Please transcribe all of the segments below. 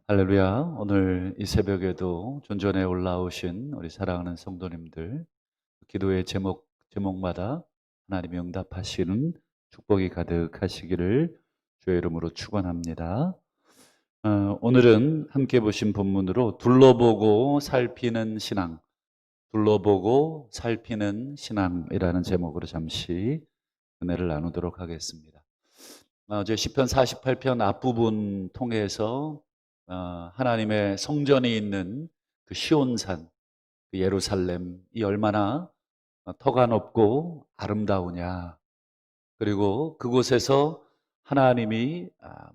할렐루야. 오늘 이 새벽에도 존전에 올라오신 우리 사랑하는 성도님들, 기도의 제목마다 하나님이 응답하시는 축복이 가득하시기를 주의 이름으로 축원합니다. 오늘은 함께 보신 본문으로 둘러보고 살피는 신앙, 둘러보고 살피는 신앙이라는 제목으로 잠시 은혜를 나누도록 하겠습니다. 어제 시편 48편 앞부분 통해서 하나님의 성전이 있는 그 시온산, 그 예루살렘이 얼마나 터가 높고 아름다우냐. 그리고 그곳에서 하나님이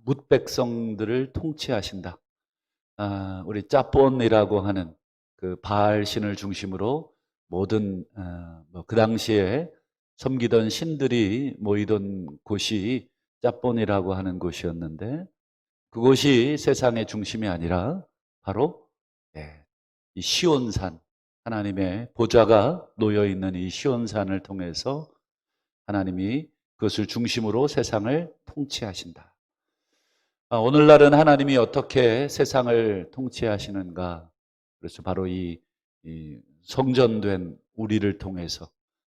뭇 백성들을 통치하신다. 우리 짜본이라고 하는 그 바알 신을 중심으로 모든 그 당시에 섬기던 신들이 모이던 곳이 짜본이라고 하는 곳이었는데, 그곳이 세상의 중심이 아니라 바로 이 시온산, 하나님의 보좌가 놓여 있는 이 시온산을 통해서 하나님이 그것을 중심으로 세상을 통치하신다. 오늘날은 하나님이 어떻게 세상을 통치하시는가? 그래서 바로 이 성전된 우리를 통해서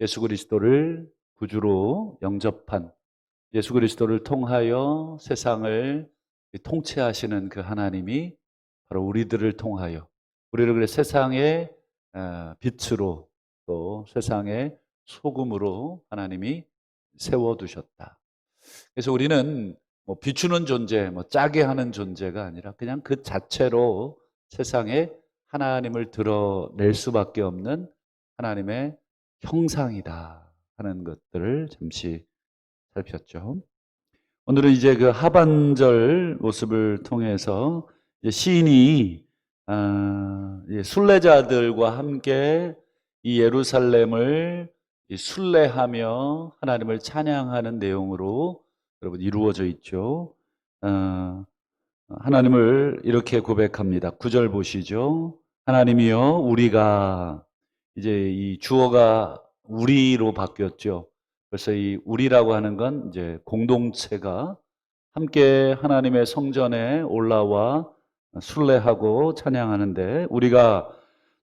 예수 그리스도를 구주로 영접한, 예수 그리스도를 통하여 세상을 통치하시는 그 하나님이 바로 우리들을 통하여 우리를 그래 세상의 빛으로, 또 세상의 소금으로 하나님이 세워두셨다. 그래서 우리는 뭐 비추는 존재, 뭐 짜게 하는 존재가 아니라 그냥 그 자체로 세상에 하나님을 드러낼 수밖에 없는 하나님의 형상이다 하는 것들을 잠시 살폈죠. 오늘은 이제 그 하반절 모습을 통해서 이제 시인이 순례자들과 함께 이 예루살렘을 순례하며 하나님을 찬양하는 내용으로 여러분 이루어져 있죠. 하나님을 이렇게 고백합니다. 9절 보시죠. 하나님이여, 우리가, 이제 이 주어가 우리로 바뀌었죠. 그래서 이 우리라고 하는 건 이제 공동체가 함께 하나님의 성전에 올라와 순례하고 찬양하는데, 우리가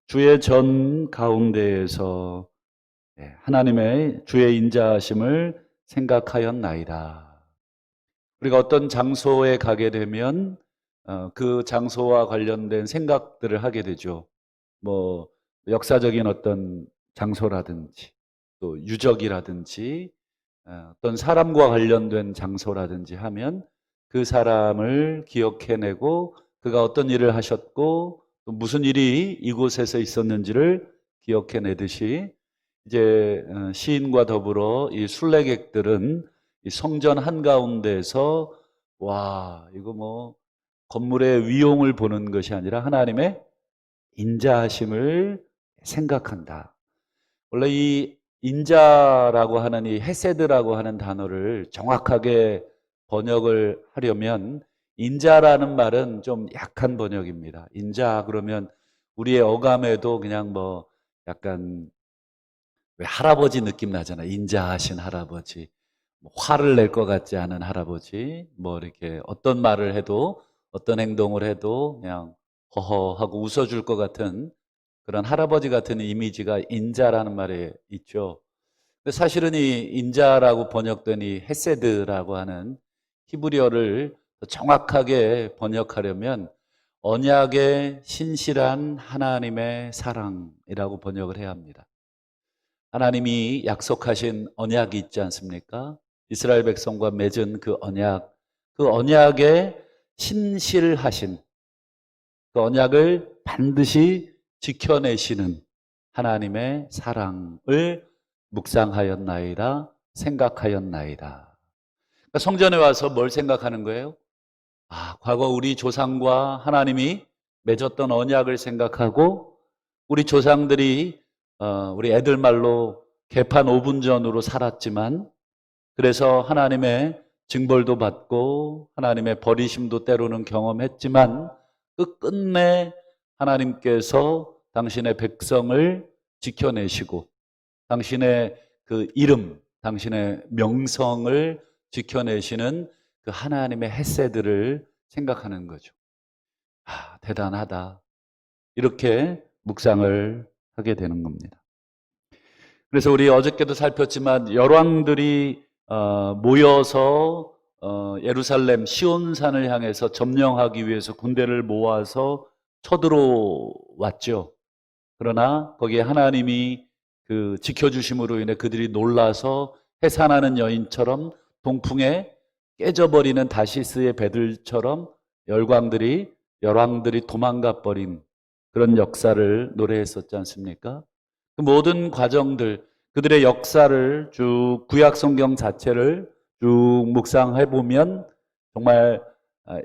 주의 전 가운데에서 하나님의 주의 인자하심을 생각하였나이다. 우리가 어떤 장소에 가게 되면 그 장소와 관련된 생각들을 하게 되죠. 뭐 역사적인 어떤 장소라든지, 또 유적이라든지, 어떤 사람과 관련된 장소라든지 하면 그 사람을 기억해내고 그가 어떤 일을 하셨고 또 무슨 일이 이곳에서 있었는지를 기억해내듯이, 이제 시인과 더불어 이 순례객들은 이 성전 한가운데에서 와, 이거 뭐 건물의 위용을 보는 것이 아니라 하나님의 인자하심을 생각한다. 원래 이 인자라고 하는 이 헤세드라고 하는 단어를 정확하게 번역을 하려면, 인자라는 말은 좀 약한 번역입니다. 인자 그러면 우리의 어감에도 그냥 뭐 약간 왜 할아버지 느낌 나잖아요. 인자하신 할아버지. 뭐 화를 낼 것 같지 않은 할아버지. 뭐 이렇게 어떤 말을 해도, 어떤 행동을 해도 그냥 허허 하고 웃어줄 것 같은 그런 할아버지 같은 이미지가 인자라는 말에 있죠. 근데 사실은 이 인자라고 번역된 이 헤세드라고 하는 히브리어를 더 정확하게 번역하려면 언약의 신실한 하나님의 사랑이라고 번역을 해야 합니다. 하나님이 약속하신 언약이 있지 않습니까? 이스라엘 백성과 맺은 그 언약, 그 언약에 신실하신, 그 언약을 반드시 지켜내시는 하나님의 사랑을 묵상하였나이다, 생각하였나이다. 그러니까 성전에 와서 뭘 생각하는 거예요? 과거 우리 조상과 하나님이 맺었던 언약을 생각하고, 우리 조상들이 우리 애들 말로 개판 5분 전으로 살았지만, 그래서 하나님의 징벌도 받고 하나님의 버리심도 때로는 경험했지만, 끝끝내 하나님께서 당신의 백성을 지켜내시고 당신의 그 이름, 당신의 명성을 지켜내시는 그 하나님의 헤세드를 생각하는 거죠. 대단하다. 이렇게 묵상을 하게 되는 겁니다. 그래서 우리 어저께도 살폈지만 열왕들이 모여서 예루살렘 시온산을 향해서 점령하기 위해서 군대를 모아서 쳐들어왔죠. 그러나 거기에 하나님이 그 지켜주심으로 인해 그들이 놀라서 해산하는 여인처럼 동풍에 깨져버리는 다시스의 배들처럼 열왕들이 도망가 버린 그런 역사를 노래했었지 않습니까? 그 모든 과정들, 그들의 역사를 쭉 구약 성경 자체를 쭉 묵상해 보면 정말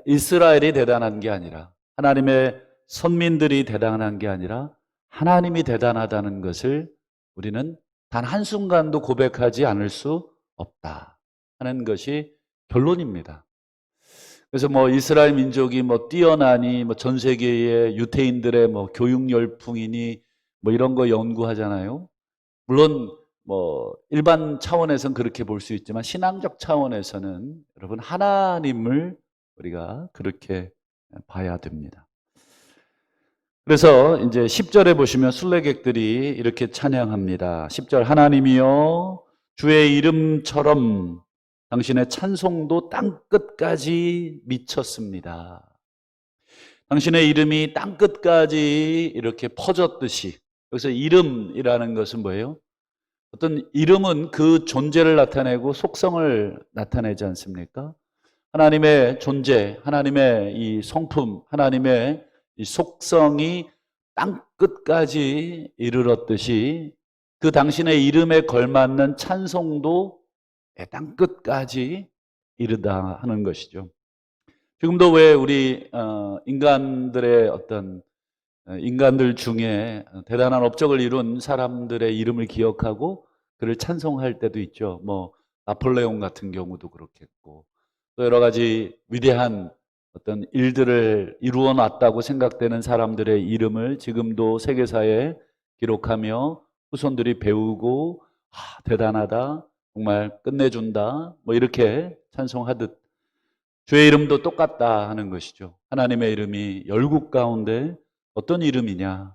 이스라엘이 대단한 게 아니라, 하나님의 선민들이 대단한 게 아니라 하나님이 대단하다는 것을 우리는 단 한순간도 고백하지 않을 수 없다 하는 것이 결론입니다. 그래서 이스라엘 민족이 뛰어나니 전 세계의 유태인들의 교육 열풍이니 이런 거 연구하잖아요. 물론 일반 차원에서는 그렇게 볼 수 있지만 신앙적 차원에서는 여러분 하나님을 우리가 그렇게 봐야 됩니다. 그래서 이제 10절에 보시면 순례객들이 이렇게 찬양합니다. 10절 하나님이여 주의 이름처럼 당신의 찬송도 땅끝까지 미쳤습니다. 당신의 이름이 땅끝까지 이렇게 퍼졌듯이, 여기서 이름이라는 것은 뭐예요? 어떤 이름은 그 존재를 나타내고 속성을 나타내지 않습니까? 하나님의 존재, 하나님의 이 성품, 하나님의 이 속성이 땅끝까지 이르렀듯이 그 당신의 이름에 걸맞는 찬송도 땅끝까지 이르다 하는 것이죠. 지금도 왜 우리 인간들의 인간들 중에 대단한 업적을 이룬 사람들의 이름을 기억하고 그를 찬송할 때도 있죠. 나폴레옹 같은 경우도 그렇겠고, 또 여러 가지 위대한 어떤 일들을 이루어 놨다고 생각되는 사람들의 이름을 지금도 세계사에 기록하며 후손들이 배우고 대단하다, 정말 끝내준다, 이렇게 찬송하듯 주의 이름도 똑같다 하는 것이죠. 하나님의 이름이 열국 가운데 어떤 이름이냐,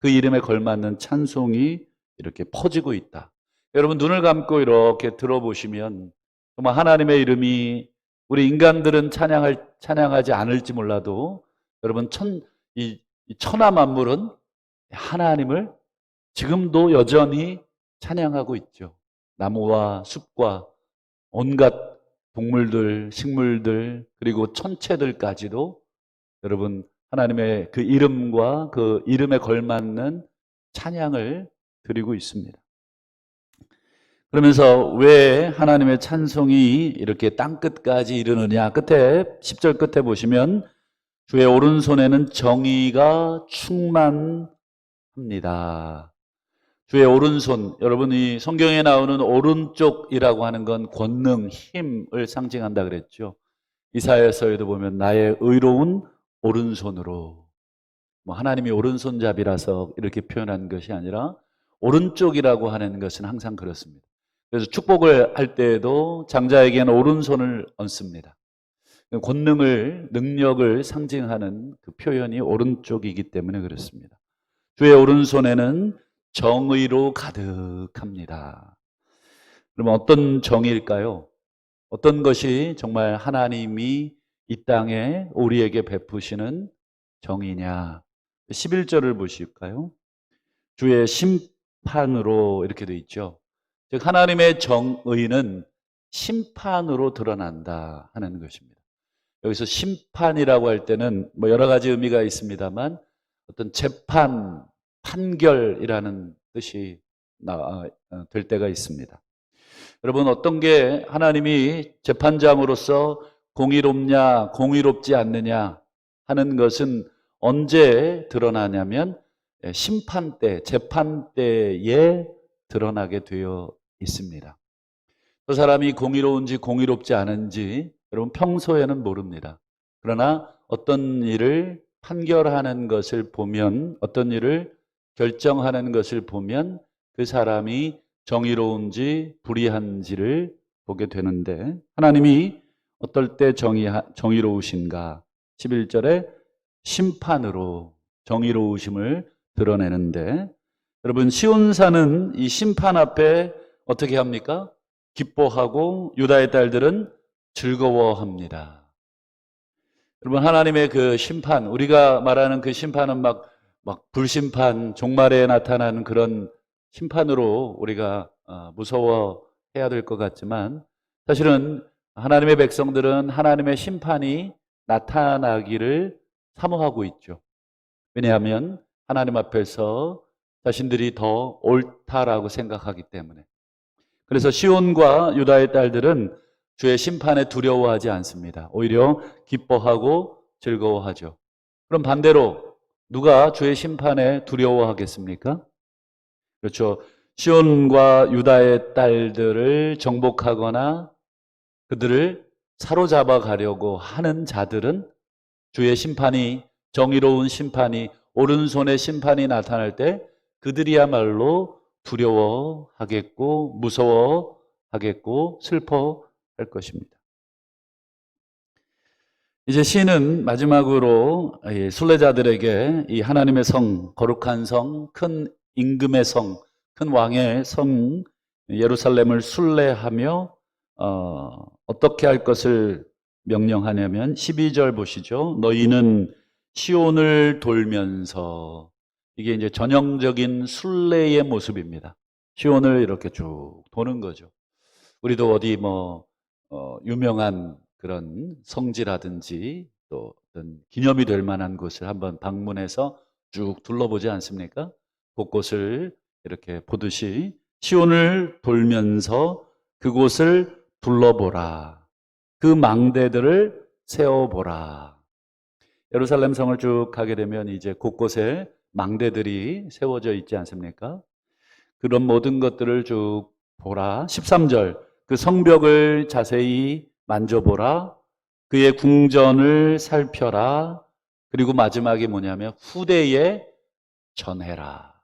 그 이름에 걸맞는 찬송이 이렇게 퍼지고 있다. 여러분 눈을 감고 이렇게 들어보시면 정말 하나님의 이름이, 우리 인간들은 찬양하지 않을지 몰라도 여러분 이 천하 만물은 하나님을 지금도 여전히 찬양하고 있죠. 나무와 숲과 온갖 동물들, 식물들, 그리고 천체들까지도 여러분 하나님의 그 이름과 그 이름에 걸맞는 찬양을 드리고 있습니다. 그러면서 왜 하나님의 찬송이 이렇게 땅끝까지 이르느냐, 끝에 10절 끝에 보시면 주의 오른손에는 정의가 충만합니다. 주의 오른손, 여러분이 성경에 나오는 오른쪽이라고 하는 건 권능, 힘을 상징한다 그랬죠. 이사야서에도 보면 나의 의로운 오른손으로, 하나님이 오른손잡이라서 이렇게 표현한 것이 아니라 오른쪽이라고 하는 것은 항상 그렇습니다. 그래서 축복을 할 때에도 장자에게는 오른손을 얹습니다. 권능을, 능력을 상징하는 그 표현이 오른쪽이기 때문에 그렇습니다. 주의 오른손에는 정의로 가득합니다. 그러면 어떤 정의일까요? 어떤 것이 정말 하나님이 이 땅에 우리에게 베푸시는 정의냐? 11절을 보실까요? 주의 심판으로 이렇게 되어 있죠. 즉 하나님의 정의는 심판으로 드러난다 하는 것입니다. 여기서 심판이라고 할 때는 여러 가지 의미가 있습니다만 어떤 재판, 판결이라는 뜻이 될 때가 있습니다. 여러분 어떤 게 하나님이 재판장으로서 공의롭냐 공의롭지 않느냐 하는 것은 언제 드러나냐면 심판 때, 재판 때에 드러나게 되어 있습니다. 그 사람이 공의로운지 공의롭지 않은지 여러분 평소에는 모릅니다. 그러나 어떤 일을 판결하는 것을 보면, 어떤 일을 결정하는 것을 보면 그 사람이 정의로운지 불의한지를 보게 되는데, 하나님이 어떨 때 정의로우신가? 11절에 심판으로 정의로우심을 드러내는데, 여러분 시온산은 이 심판 앞에 어떻게 합니까? 기뻐하고 유다의 딸들은 즐거워합니다. 여러분 하나님의 그 심판, 우리가 말하는 그 심판은 막 불심판, 종말에 나타나는 그런 심판으로 우리가 무서워해야 될 것 같지만, 사실은 하나님의 백성들은 하나님의 심판이 나타나기를 사모하고 있죠. 왜냐하면 하나님 앞에서 자신들이 더 옳다라고 생각하기 때문에. 그래서 시온과 유다의 딸들은 주의 심판에 두려워하지 않습니다. 오히려 기뻐하고 즐거워하죠. 그럼 반대로 누가 주의 심판에 두려워하겠습니까? 그렇죠. 시온과 유다의 딸들을 정복하거나 그들을 사로잡아 가려고 하는 자들은 주의 심판이, 정의로운 심판이, 오른손의 심판이 나타날 때 그들이야말로 두려워하겠고 무서워하겠고 슬퍼할 것입니다. 이제 시는 마지막으로 순례자들에게 이 하나님의 성, 거룩한 성, 큰 임금의 성, 큰 왕의 성 예루살렘을 순례하며 어떻게 할 것을 명령하냐면 12절 보시죠. 너희는 시온을 돌면서, 이게 이제 전형적인 순례의 모습입니다. 시온을 이렇게 쭉 도는 거죠. 우리도 어디 유명한 그런 성지라든지 또 어떤 기념이 될 만한 곳을 한번 방문해서 쭉 둘러보지 않습니까? 곳곳을 이렇게 보듯이 시온을 돌면서 그곳을 둘러보라. 그 망대들을 세워보라. 예루살렘 성을 쭉 가게 되면 이제 곳곳에 망대들이 세워져 있지 않습니까? 그런 모든 것들을 쭉 보라. 13절, 그 성벽을 자세히 만져보라. 그의 궁전을 살펴라. 그리고 마지막이 뭐냐면 후대에 전해라.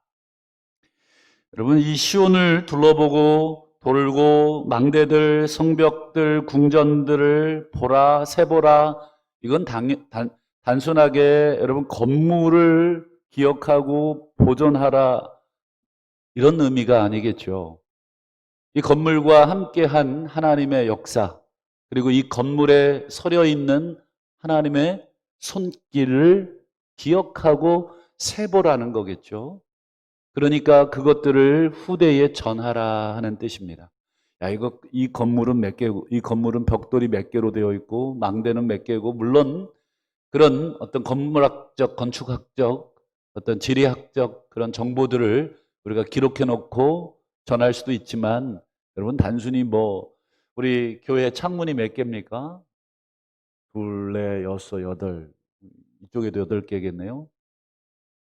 여러분 이 시온을 둘러보고 돌고 망대들, 성벽들, 궁전들을 보라, 세보라. 이건 단순하게 여러분 건물을 기억하고 보존하라 이런 의미가 아니겠죠. 이 건물과 함께한 하나님의 역사, 그리고 이 건물에 서려 있는 하나님의 손길을 기억하고 세보라는 거겠죠. 그러니까 그것들을 후대에 전하라 하는 뜻입니다. 야, 이 건물은 몇 개고, 이 건물은 벽돌이 몇 개로 되어 있고, 망대는 몇 개고, 물론 그런 어떤 건물학적, 건축학적, 어떤 지리학적 그런 정보들을 우리가 기록해 놓고 전할 수도 있지만, 여러분 단순히 우리 교회 창문이 몇 개입니까? 둘, 넷, 여섯, 여덟. 이쪽에도 8개겠네요.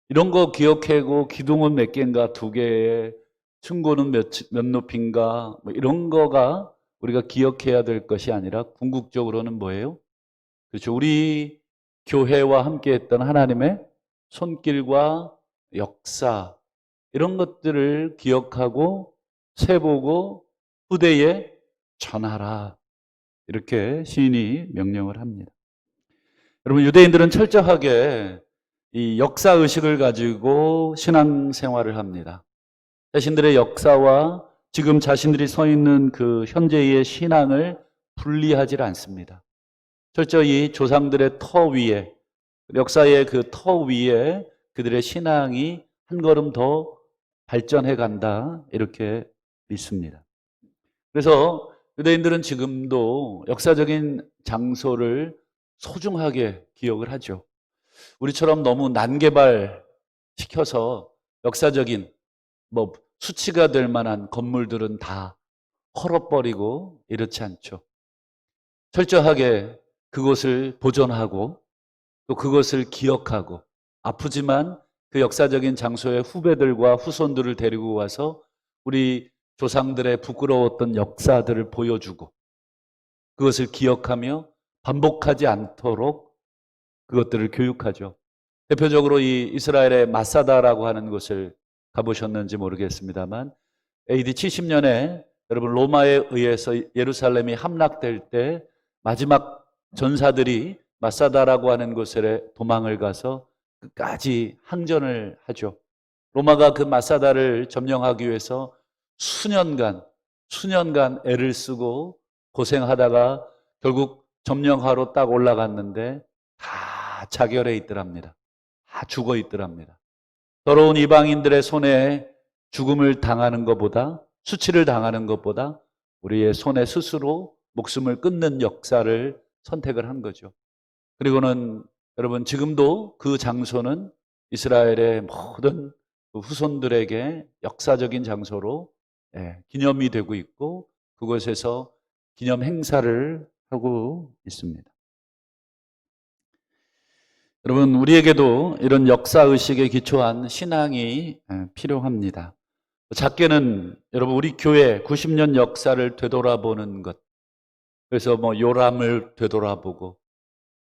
이런 거 기억하고 기둥은 몇 개인가, 2개에 층고는 몇 높인가, 이런 거가 우리가 기억해야 될 것이 아니라 궁극적으로는 뭐예요? 그렇죠. 우리 교회와 함께 했던 하나님의 손길과 역사, 이런 것들을 기억하고 세보고 후대에 전하라. 이렇게 시인이 명령을 합니다. 여러분 유대인들은 철저하게 이 역사의식을 가지고 신앙생활을 합니다. 자신들의 역사와 지금 자신들이 서 있는 그 현재의 신앙을 분리하지 않습니다. 철저히 조상들의 터 위에, 역사의 그 터 위에 그들의 신앙이 한 걸음 더 발전해 간다, 이렇게 믿습니다. 그래서 유대인들은 지금도 역사적인 장소를 소중하게 기억을 하죠. 우리처럼 너무 난개발 시켜서 역사적인 수치가 될 만한 건물들은 다 헐어버리고 이렇지 않죠. 철저하게 그곳을 보존하고 또 그것을 기억하고, 아프지만 그 역사적인 장소의 후배들과 후손들을 데리고 와서 우리 조상들의 부끄러웠던 역사들을 보여주고 그것을 기억하며 반복하지 않도록 그것들을 교육하죠. 대표적으로 이 이스라엘의 마사다라고 하는 곳을 가보셨는지 모르겠습니다만, AD 70년에 여러분 로마에 의해서 예루살렘이 함락될 때 마지막 전사들이 마사다라고 하는 곳에 도망을 가서 끝까지 항전을 하죠. 로마가 그 마사다를 점령하기 위해서 수년간 애를 쓰고 고생하다가 결국 점령하러 딱 올라갔는데 다 자결해 있더랍니다. 다 죽어 있더랍니다. 더러운 이방인들의 손에 죽음을 당하는 것보다, 수치를 당하는 것보다 우리의 손에 스스로 목숨을 끊는 역사를 선택을 한 거죠. 그리고는 여러분, 지금도 그 장소는 이스라엘의 모든 후손들에게 역사적인 장소로 기념이 되고 있고, 그곳에서 기념 행사를 하고 있습니다. 여러분, 우리에게도 이런 역사의식에 기초한 신앙이 필요합니다. 작게는 여러분, 우리 교회 90년 역사를 되돌아보는 것, 그래서 요람을 되돌아보고,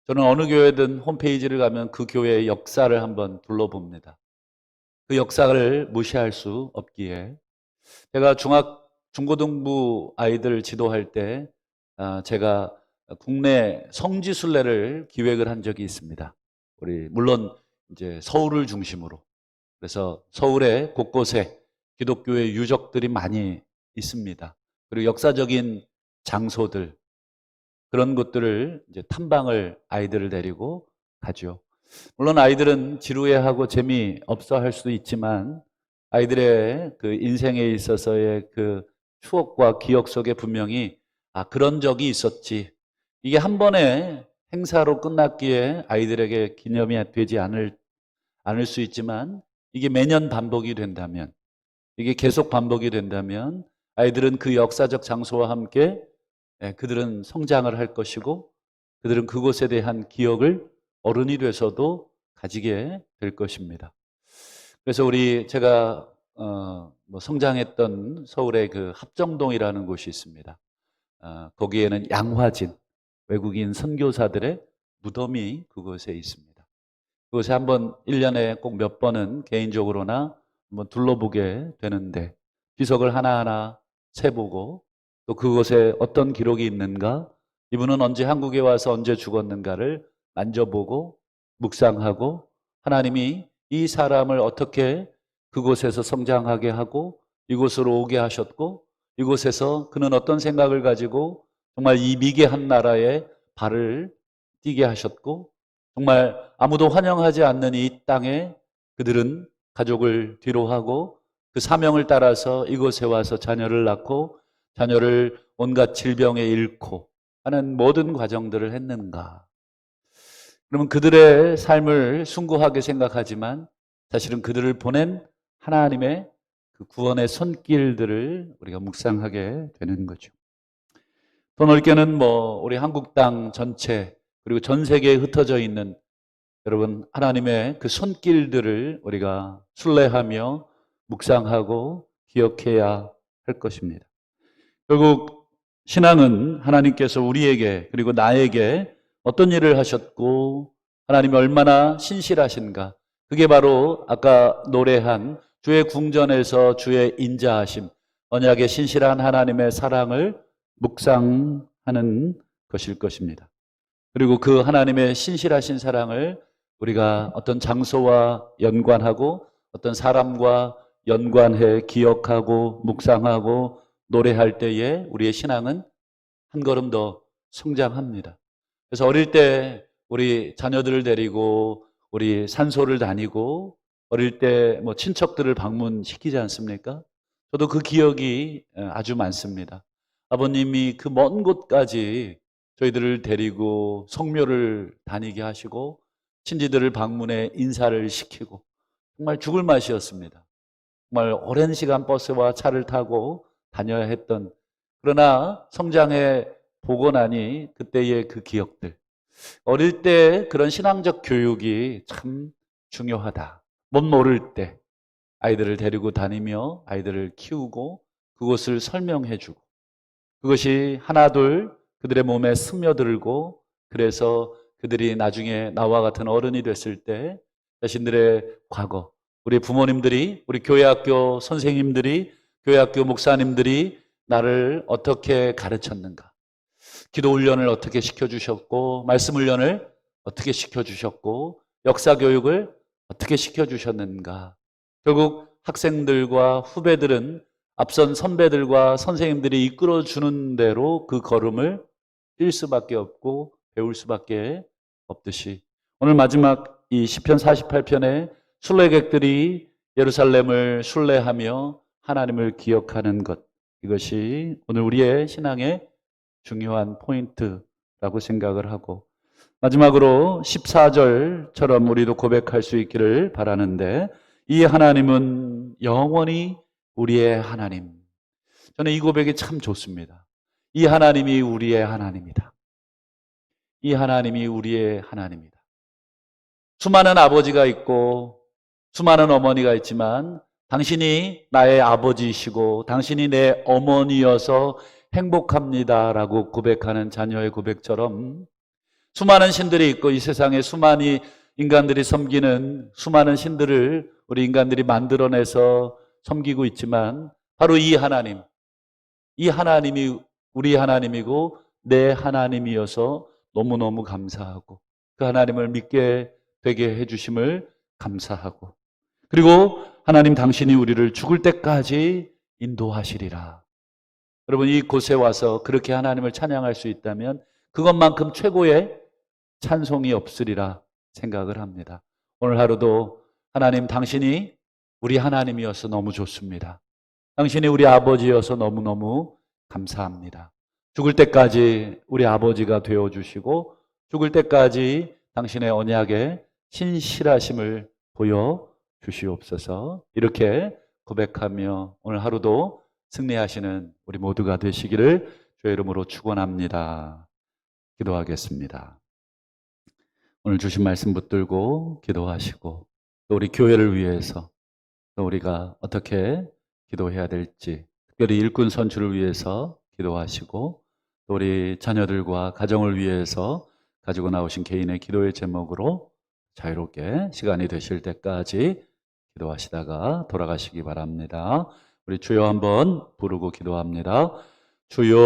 저는 어느 교회든 홈페이지를 가면 그 교회의 역사를 한번 둘러봅니다. 그 역사를 무시할 수 없기에. 제가 중고등부 아이들 지도할 때 제가 국내 성지순례를 기획을 한 적이 있습니다. 물론 이제 서울을 중심으로. 그래서 서울의 곳곳에 기독교의 유적들이 많이 있습니다. 그리고 역사적인 장소들, 그런 것들을 이제 탐방을 아이들을 데리고 가죠. 물론 아이들은 지루해하고 재미없어 할 수도 있지만 아이들의 그 인생에 있어서의 그 추억과 기억 속에 분명히 그런 적이 있었지. 이게 한 번의 행사로 끝났기에 아이들에게 기념이 되지 않을 수 있지만, 이게 매년 반복이 된다면, 이게 계속 반복이 된다면 아이들은 그 역사적 장소와 함께 그들은 성장을 할 것이고, 그들은 그곳에 대한 기억을 어른이 돼서도 가지게 될 것입니다. 그래서 제가 성장했던 서울의 그 합정동이라는 곳이 있습니다. 거기에는 양화진, 외국인 선교사들의 무덤이 그곳에 있습니다. 그곳에 한번 1년에 꼭 몇 번은 개인적으로나 한번 둘러보게 되는데, 비석을 하나하나 세보고, 또 그곳에 어떤 기록이 있는가, 이분은 언제 한국에 와서 언제 죽었는가를 만져보고 묵상하고, 하나님이 이 사람을 어떻게 그곳에서 성장하게 하고 이곳으로 오게 하셨고, 이곳에서 그는 어떤 생각을 가지고 정말 이 미개한 나라에 발을 뛰게 하셨고, 정말 아무도 환영하지 않는 이 땅에 그들은 가족을 뒤로하고 그 사명을 따라서 이곳에 와서 자녀를 낳고 자녀를 온갖 질병에 잃고 하는 모든 과정들을 했는가? 그러면 그들의 삶을 숭고하게 생각하지만 사실은 그들을 보낸 하나님의 그 구원의 손길들을 우리가 묵상하게 되는 거죠. 더 넓게는 우리 한국 땅 전체, 그리고 전 세계에 흩어져 있는 여러분, 하나님의 그 손길들을 우리가 순례하며 묵상하고 기억해야 할 것입니다. 결국 신앙은 하나님께서 우리에게, 그리고 나에게 어떤 일을 하셨고 하나님이 얼마나 신실하신가, 그게 바로 아까 노래한 주의 궁전에서 주의 인자하심, 언약의 신실한 하나님의 사랑을 묵상하는 것일 것입니다. 그리고 그 하나님의 신실하신 사랑을 우리가 어떤 장소와 연관하고 어떤 사람과 연관해 기억하고 묵상하고 노래할 때에 우리의 신앙은 한 걸음 더 성장합니다. 그래서 어릴 때 우리 자녀들을 데리고 우리 산소를 다니고 어릴 때 친척들을 방문시키지 않습니까? 저도 그 기억이 아주 많습니다. 아버님이 그 먼 곳까지 저희들을 데리고 성묘를 다니게 하시고 친지들을 방문해 인사를 시키고, 정말 죽을 맛이었습니다. 정말 오랜 시간 버스와 차를 타고 다녀야 했던, 그러나 성장해 보고 나니 그때의 그 기억들, 어릴 때 그런 신앙적 교육이 참 중요하다. 못 모를 때 아이들을 데리고 다니며 아이들을 키우고 그것을 설명해 주고, 그것이 하나둘 그들의 몸에 스며들고, 그래서 그들이 나중에 나와 같은 어른이 됐을 때 자신들의 과거, 우리 부모님들이, 우리 교회학교 선생님들이, 교회학교 목사님들이 나를 어떻게 가르쳤는가, 기도 훈련을 어떻게 시켜주셨고 말씀 훈련을 어떻게 시켜주셨고 역사 교육을 어떻게 시켜주셨는가. 결국 학생들과 후배들은 앞선 선배들과 선생님들이 이끌어주는 대로 그 걸음을 뛸 수밖에 없고 배울 수밖에 없듯이 오늘 마지막 이 시편 48편의 순례객들이 예루살렘을 순례하며 하나님을 기억하는 것, 이것이 오늘 우리의 신앙의 중요한 포인트라고 생각을 하고, 마지막으로 14절처럼 우리도 고백할 수 있기를 바라는데, 이 하나님은 영원히 우리의 하나님. 저는 이 고백이 참 좋습니다. 이 하나님이 우리의 하나님이다. 이 하나님이 우리의 하나님이다. 수많은 아버지가 있고 수많은 어머니가 있지만 당신이 나의 아버지이시고 당신이 내 어머니여서 행복합니다라고 고백하는 자녀의 고백처럼, 수많은 신들이 있고 이 세상에 수많은 인간들이 섬기는 수많은 신들을 우리 인간들이 만들어내서 섬기고 있지만 바로 이 하나님, 이 하나님이 우리 하나님이고 내 하나님이어서 너무너무 감사하고 그 하나님을 믿게 되게 해주심을 감사하고, 그리고 하나님 당신이 우리를 죽을 때까지 인도하시리라. 여러분, 이곳에 와서 그렇게 하나님을 찬양할 수 있다면 그것만큼 최고의 찬송이 없으리라 생각을 합니다. 오늘 하루도 하나님 당신이 우리 하나님이어서 너무 좋습니다. 당신이 우리 아버지여서 너무너무 감사합니다. 죽을 때까지 우리 아버지가 되어주시고 죽을 때까지 당신의 언약에 신실하심을 보여주시옵소서. 이렇게 고백하며 오늘 하루도 승리하시는 우리 모두가 되시기를 주의 이름으로 축원합니다. 기도하겠습니다. 오늘 주신 말씀 붙들고 기도하시고 또 우리 교회를 위해서 또 우리가 어떻게 기도해야 될지, 특별히 일꾼 선출을 위해서 기도하시고 또 우리 자녀들과 가정을 위해서 가지고 나오신 개인의 기도의 제목으로 자유롭게 시간이 되실 때까지 기도하시다가 돌아가시기 바랍니다. 우리 주여 한번 부르고 기도합니다. 주여